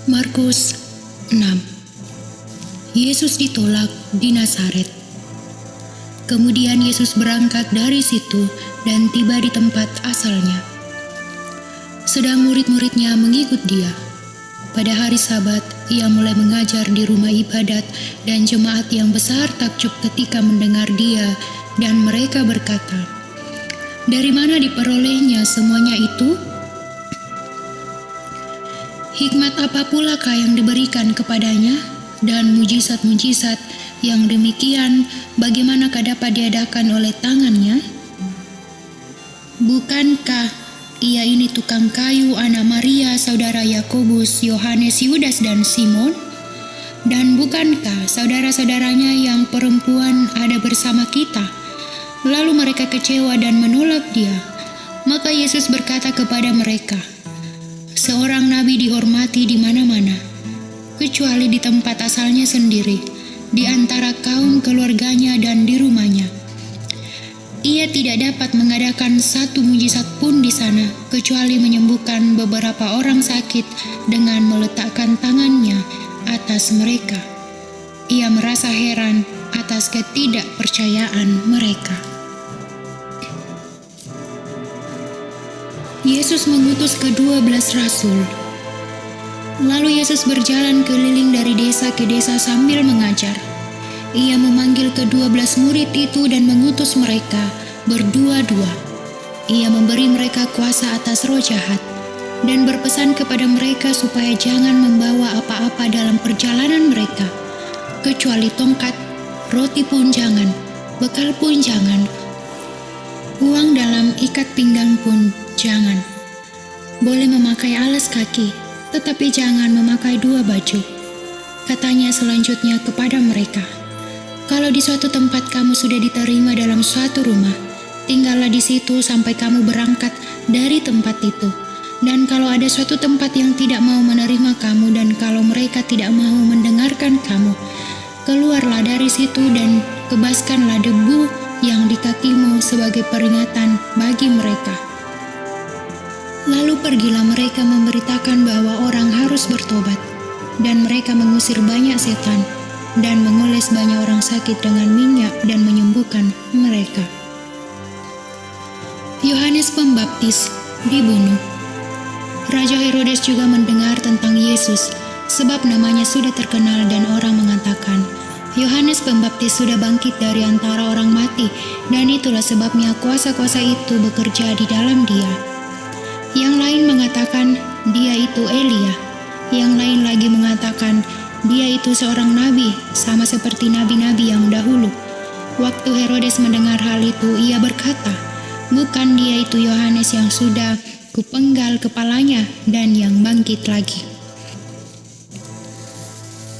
Markus 6. Yesus ditolak di Nazaret. Kemudian Yesus berangkat dari situ dan tiba di tempat asalnya. Sedang murid-muridnya mengikut dia. Pada hari Sabat, ia mulai mengajar di rumah ibadat dan jemaat yang besar takjub ketika mendengar dia, dan mereka berkata, "Dari mana diperolehnya semuanya itu? Hikmat apa pulakah yang diberikan kepadanya? Dan mujizat-mujizat yang demikian bagaimanakah dapat diadakan oleh tangannya? Bukankah ia ini tukang kayu anak Maria, saudara Yakobus, Yohanes, Yudas, dan Simon? Dan bukankah saudara-saudaranya yang perempuan ada bersama kita?" Lalu mereka kecewa dan menolak dia. Maka Yesus berkata kepada mereka, "Seorang nabi dihormati di mana-mana, kecuali di tempat asalnya sendiri, di antara kaum keluarganya dan di rumahnya. Ia tidak dapat mengadakan satu mujizat pun di sana, kecuali menyembuhkan beberapa orang sakit dengan meletakkan tangannya atas mereka." Ia merasa heran atas ketidakpercayaan mereka. Yesus mengutus ke-12 rasul. Lalu Yesus berjalan keliling dari desa ke desa sambil mengajar. Ia memanggil ke-12 murid itu dan mengutus mereka berdua-dua. Ia memberi mereka kuasa atas roh jahat dan berpesan kepada mereka supaya jangan membawa apa-apa dalam perjalanan mereka, kecuali tongkat, roti pun jangan, bekal pun jangan, uang dalam ikat pinggang pun jangan. Boleh memakai alas kaki, tetapi jangan memakai 2 baju. Katanya selanjutnya kepada mereka, "Kalau di suatu tempat kamu sudah diterima dalam suatu rumah, tinggallah di situ sampai kamu berangkat dari tempat itu. Dan kalau ada suatu tempat yang tidak mau menerima kamu, dan kalau mereka tidak mau mendengarkan kamu, keluarlah dari situ dan kebaskanlah debu yang di kakimu sebagai peringatan bagi mereka." Lalu pergilah mereka memberitakan bahwa orang harus bertobat, dan mereka mengusir banyak setan dan mengoles banyak orang sakit dengan minyak dan menyembuhkan mereka. Yohanes Pembaptis dibunuh. Raja Herodes juga mendengar tentang Yesus, sebab namanya sudah terkenal dan orang mengatakan, "Yohanes Pembaptis sudah bangkit dari antara orang mati, dan itulah sebabnya kuasa-kuasa itu bekerja di dalam dia." Yang lain mengatakan, "Dia itu Elia." Yang lain lagi mengatakan, "Dia itu seorang nabi, sama seperti nabi-nabi yang dahulu." Waktu Herodes mendengar hal itu, ia berkata, "Bukan dia itu Yohanes yang sudah kupenggal kepalanya dan yang bangkit lagi?"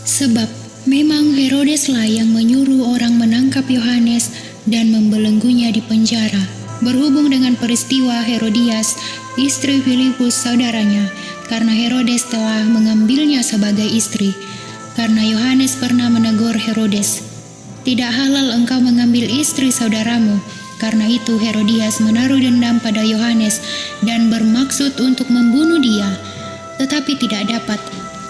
Sebab memang Herodeslah yang menyuruh orang menangkap Yohanes dan membelenggunya di penjara, berhubung dengan peristiwa Herodias, istri Filipus saudaranya, karena Herodes telah mengambilnya sebagai istri. Karena Yohanes pernah menegur Herodes, "Tidak halal engkau mengambil istri saudaramu." Karena itu Herodias menaruh dendam pada Yohanes dan bermaksud untuk membunuh dia, tetapi tidak dapat,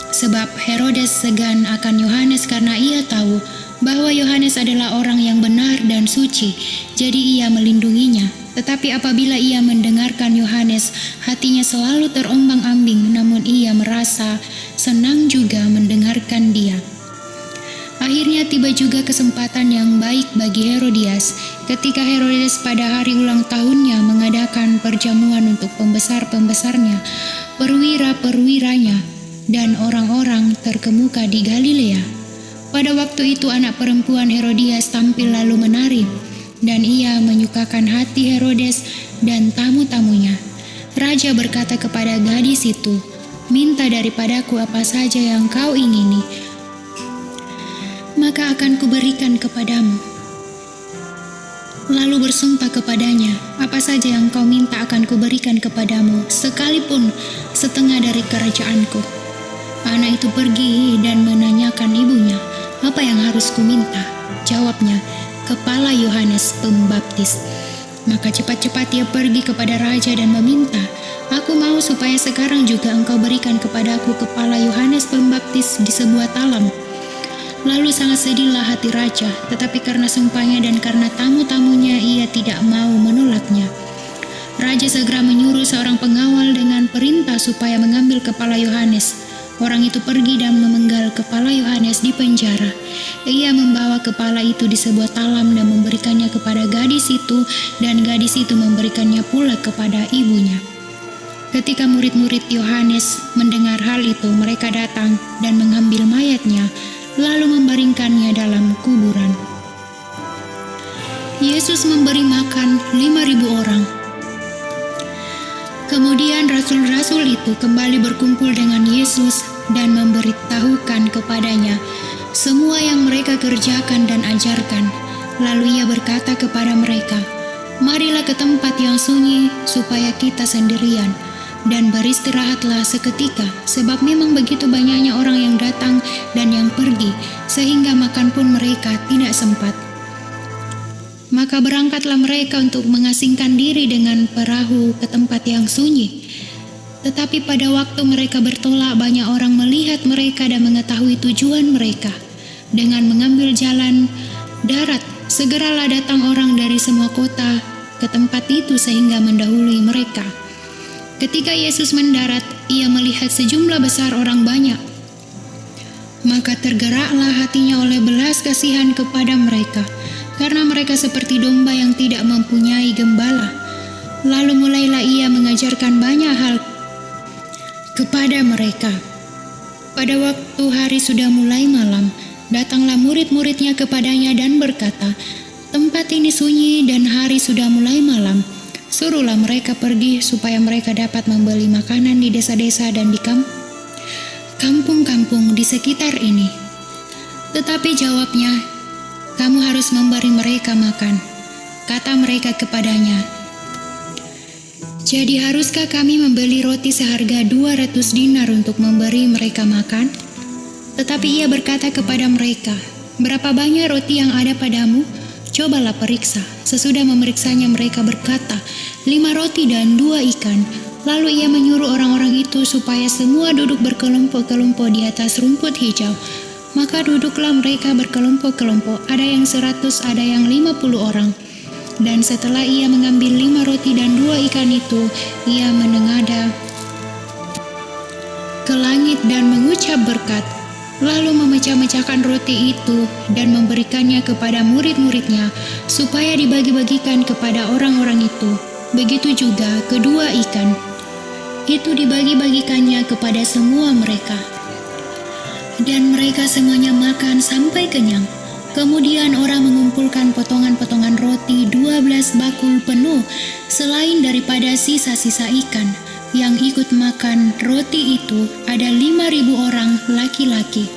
sebab Herodes segan akan Yohanes karena ia tahu bahwa Yohanes adalah orang yang benar dan suci, jadi ia melindunginya. Tetapi apabila ia mendengarkan Yohanes, hatinya selalu terombang-ambing, namun ia merasa senang juga mendengarkan dia. Akhirnya tiba juga kesempatan yang baik bagi Herodias, ketika Herodes pada hari ulang tahunnya mengadakan perjamuan untuk pembesar-pembesarnya, perwira-perwiranya, dan orang-orang terkemuka di Galilea. Pada waktu itu anak perempuan Herodias tampil lalu menari, dan ia menyukakan hati Herodes dan tamu-tamunya. Raja berkata kepada gadis itu, "Minta daripadaku apa saja yang kau ingini, maka akan kuberikan kepadamu." Lalu bersumpah kepadanya, "Apa saja yang kau minta akan kuberikan kepadamu, sekalipun setengah dari kerajaanku." Anak itu pergi dan menanyakan ibunya, "Apa yang harus kuminta?" Jawabnya, "Kepala Yohanes Pembaptis." Maka cepat-cepat ia pergi kepada raja dan meminta, Aku mau supaya sekarang juga engkau berikan kepadaku kepala Yohanes Pembaptis di sebuah talam." Lalu sangat sedihlah hati raja, tetapi karena sumpahnya dan karena tamu-tamunya ia tidak mau menolaknya. Raja segera menyuruh seorang pengawal dengan perintah supaya mengambil kepala Yohanes. Orang itu pergi dan memenggal kepala Yohanes di penjara. Ia membawa kepala itu di sebuah talam dan memberikannya kepada gadis itu, dan gadis itu memberikannya pula kepada ibunya. Ketika murid-murid Yohanes mendengar hal itu, mereka datang dan mengambil mayatnya, lalu membaringkannya dalam kuburan. Yesus memberi makan 5.000 orang. Kemudian rasul-rasul itu kembali berkumpul dengan Yesus dan memberitahukan kepadanya semua yang mereka kerjakan dan ajarkan. Lalu ia berkata kepada mereka, "Marilah ke tempat yang sunyi supaya kita sendirian, dan beristirahatlah seketika, sebab memang begitu banyaknya orang yang datang dan yang pergi, sehingga makan pun mereka tidak sempat." Maka berangkatlah mereka untuk mengasingkan diri dengan perahu ke tempat yang sunyi. Tetapi pada waktu mereka bertolak, banyak orang melihat mereka dan mengetahui tujuan mereka. Dengan mengambil jalan darat, segeralah datang orang dari semua kota ke tempat itu sehingga mendahului mereka. Ketika Yesus mendarat, ia melihat sejumlah besar orang banyak. Maka tergeraklah hatinya oleh belas kasihan kepada mereka, karena mereka seperti domba yang tidak mempunyai gembala. Lalu mulailah ia mengajarkan banyak hal kepada mereka. Pada waktu hari sudah mulai malam, datanglah murid-muridnya kepadanya dan berkata, "Tempat ini sunyi dan hari sudah mulai malam. Suruhlah mereka pergi supaya mereka dapat membeli makanan di desa-desa dan di kampung-kampung di sekitar ini." Tetapi jawabnya, "Kamu harus memberi mereka makan." Kata mereka kepadanya, "Jadi haruskah kami membeli roti seharga 200 dinar untuk memberi mereka makan?" Tetapi ia berkata kepada mereka, "Berapa banyak roti yang ada padamu? Cobalah periksa." Sesudah memeriksanya mereka berkata, 5 roti dan 2 ikan. Lalu ia menyuruh orang-orang itu supaya semua duduk berkelompok-kelompok di atas rumput hijau. Maka duduklah mereka berkelompok-kelompok, ada yang 100, ada yang 50 orang. Dan setelah ia mengambil 5 roti dan 2 ikan itu, ia menengadah ke langit dan mengucap berkat, lalu memecah-mecahkan roti itu dan memberikannya kepada murid-muridnya supaya dibagi-bagikan kepada orang-orang itu. Begitu juga kedua ikan itu dibagi-bagikannya kepada semua mereka. Dan mereka semuanya makan sampai kenyang. Kemudian orang mengumpulkan potongan-potongan roti 12 bakul penuh, selain daripada sisa-sisa ikan. Yang ikut makan roti itu ada 5.000 orang laki-laki.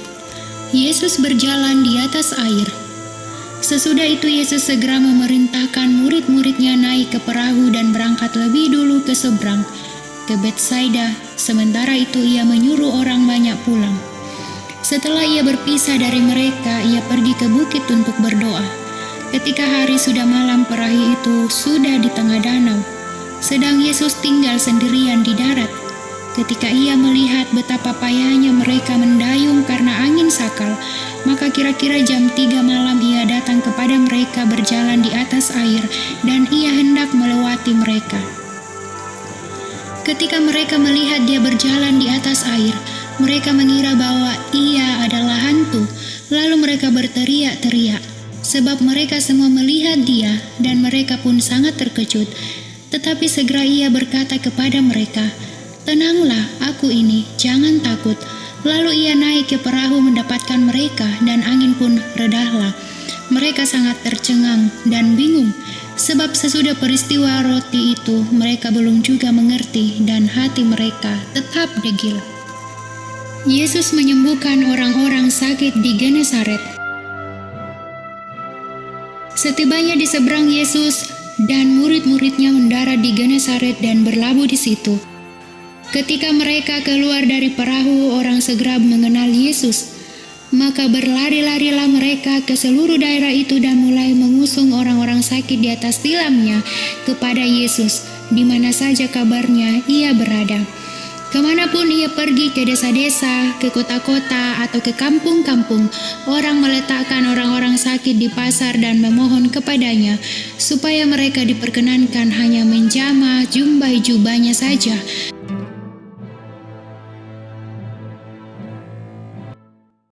Yesus berjalan di atas air. Sesudah itu Yesus segera memerintahkan murid-muridnya naik ke perahu dan berangkat lebih dulu ke seberang, ke Betsaida. Sementara itu ia menyuruh orang banyak pulang. Setelah ia berpisah dari mereka, ia pergi ke bukit untuk berdoa. Ketika hari sudah malam, perahu itu sudah di tengah danau, sedang Yesus tinggal sendirian di darat. Ketika ia melihat betapa payahnya mereka mendayung karena angin sakal, maka kira-kira jam 3 malam ia datang kepada mereka berjalan di atas air, dan ia hendak melewati mereka. Ketika mereka melihat dia berjalan di atas air, mereka mengira bahwa ia adalah hantu. Lalu mereka berteriak-teriak, sebab mereka semua melihat dia, dan mereka pun sangat terkejut. Tetapi segera ia berkata kepada mereka, "Tenanglah, aku ini, jangan takut." Lalu ia naik ke perahu mendapatkan mereka, dan angin pun redahlah. Mereka sangat tercengang dan bingung, sebab sesudah peristiwa roti itu mereka belum juga mengerti, dan hati mereka tetap degil. Yesus menyembuhkan orang-orang sakit di Genesaret. Setibanya di seberang Yesus dan murid-muridnya mendarat di Genesaret dan berlabuh di situ. Ketika mereka keluar dari perahu, orang segera mengenal Yesus. Maka berlari-larilah mereka ke seluruh daerah itu dan mulai mengusung orang-orang sakit di atas tilamnya kepada Yesus. di mana saja kabarnya ia berada. Kemanapun ia pergi, ke desa-desa, ke kota-kota, atau ke kampung-kampung, orang meletakkan orang-orang sakit di pasar dan memohon kepadanya, supaya mereka diperkenankan hanya menjamah jubah-jubahnya saja.